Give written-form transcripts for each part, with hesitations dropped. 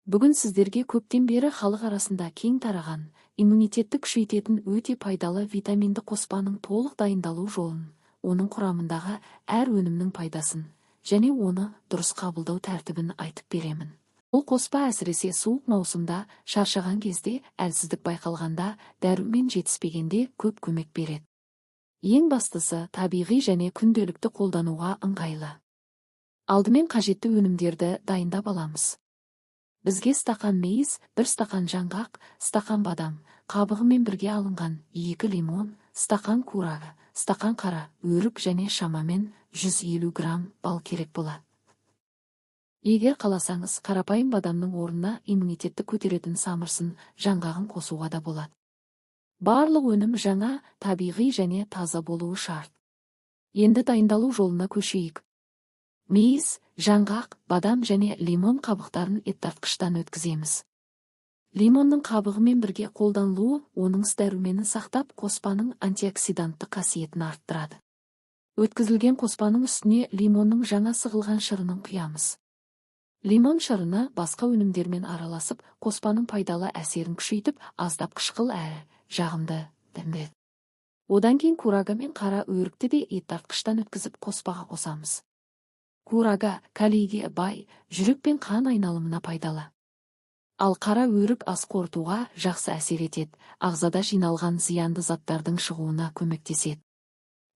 Бүгін сіздерге көптен бері халық арасында кең тараған, иммунитетті күшейтетін өте пайдалы витаминді қоспаның толық дайындалу жолын, оның құрамындағы әр өнімнің пайдасын, және оны дұрыс қабылдау тәртібін айтып беремін. Бұл қоспа әсіресе суық маусымда, шаршаған кезде, әлсіздік байқалғанда, дәрумен жетіспегенде көп көмек береді. Ең бастысы, табиғи және күнделікті қолдануға ыңғайлы. Алдымен қажетті өнімдерді дайындап аламыз. Бізге стақан мейіз, 1 стақан жаңғақ, стақан бадам, қабығымен бірге алынған 2 лимон, стақан курага, стақан қара өрік және шамамен 150 грамм бал керек болады. Егер қаласаңыз, қарапайым бадамның орнына иммунитетті көтеретін самырсын, жаңғағын қосуға да болады. Барлық өнім жаңа, табиғи және таза болуы шарт. Енді дайындалу жолына көшейік. Мейіз, жаңғақ, бадам және лимон қабықтарын еттартқыштан өткіземіз. Лимонның қабығымен бірге қолданылуы оның дәруменін сақтап, қоспаның антиоксиданттық қасиетін арттырады. Өткізілген қоспаның үстіне лимонның жаңа сығылған шырынын құямыз. Лимон шырыны басқа өнімдермен араласып, қоспаның пайдалы әсерін күшейтіп, аздап қышқыл әрі жағымды дәмдіреді. Одан кейін курага мен қара өрікті де еттартқыштан өткізіп қоспаға қосамыз. Курага калийге бай, жүрек пен қан айналымына пайдалы. Ал қара өрік ас қорытуға жақсы әсер етеді, ағзада жиналған зиянды заттардың шығуына көмектеседі.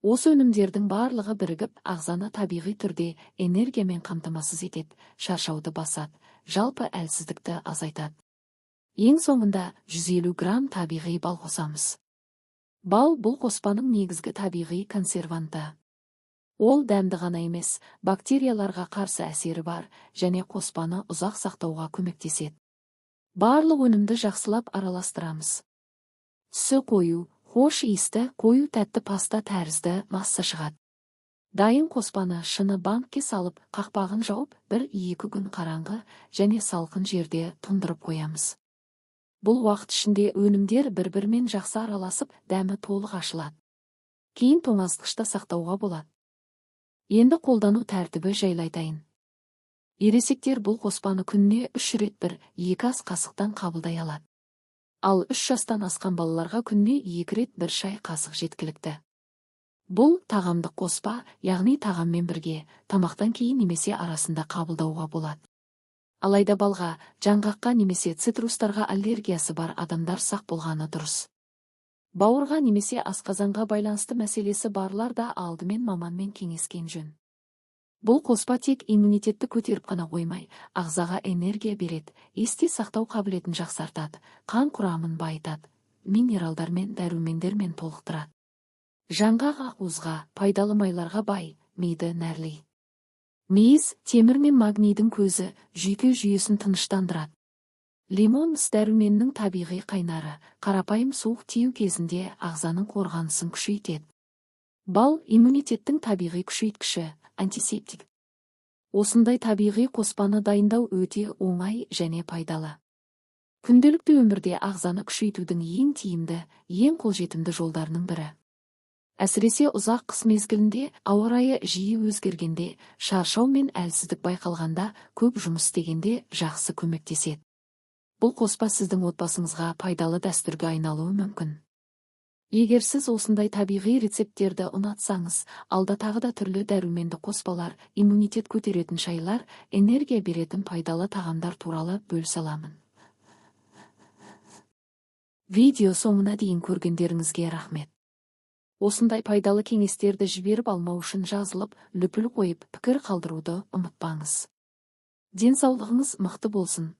Осы өнімдердің барлығы бірігіп, ағзаны табиғи түрде энергиямен қамтамасыз етеді, шаршауды басады, жалпы әлсіздікті азайтады. Ең соңында 150 грамм табиғи бал қосамыз. Бал бұл қоспаның негізгі табиғи консерванты. Ол дәмді ғана емес, бактерияларға қарсы әсері бар және қоспаны ұзақ сақтауға көмектеседі. Барлық өнімді жақсылап араластырамыз. Түсі қою, хош иісті, қою тәтті паста тәрізді масса шығады. Дайын қоспаны шыны банкке салып, қақпағын жауып, 1-2 күн қараңғы және салқын жерде тұндырып қоямыз. Бұл уақыт ішінде өнімдер бір-бірімен жақсы араласып, дәмі толық ашылады. Кейін тоңазытқышта сақтауға болады. Енді қолдану тәртібі жайлы айтайын. Ересектер бұл қоспаны күніне 3 рет 1-2 ас қасықтан қабылдай алады. Ал 3 жастан асқан балаларға күніне 2 рет 1 шай қасық жеткілікті. Бұл тағамдық қоспа, яғни тағаммен бірге, тамақтан кейін немесе арасында қабылдауға болады. Алайда балға, жаңғаққа немесе цитрустарға аллергиясы бар адамдар сақ болғаны дұрыс. Бауырға немесе асқазанға байланысты мәселесі барлар да алдымен маманмен кеңескен жөн. Бұл қоспа тек иммунитетті көтеріп қана қоймай, ағзаға энергия береді, есте сақтау қабілетін жақсартады, қан құрамын байытады, минералдар мен дәрумендермен толықтырады. Жаңғақ ақуызға, пайдалы майларға бай, миды нәрлейді. Мейіз, темір мен магнийдің көзі, жүйке жүйесін тыныштандырады. Лимон дәруменнің табиғи қайнары, қарапайым суық тию кезінде ағзаның қорғанысын күшейтеді. Бал иммунитеттің табиғи күшейткіші, антисептик. Осындай табиғи қоспаны дайындау өте оңай және пайдалы. Күнделікті өмірде ағзаны күшейтудің ең тиімді, ең қолжетімді жолдарының бірі. Әсіресе ұзақ қыс мезгілінде, ауа райы жиі өзгергенде, шаршау мен әлсіздік байқалғанда, көп жұмыс істегенде жақсы көмектеседі. Бұл қоспа сіздің отбасыңызға пайдалы дәстүрге айналуы мүмкін. Егер сіз осындай табиғи рецепттерді ұнатсаңыз, алда тағы да түрлі дәруменді қоспалар, иммунитет көтеретін шайлар, энергия беретін пайдалы тағамдар туралы бөлісе аламын. Видео соңына дейін көргендеріңізге рахмет. Осындай пайдалы кеңестерді жіберіп алмау үшін жазылып, лүпіл қойып, пікір қалдыруды ұмытпаңыз. Денсаулығыңыз мықты болсын.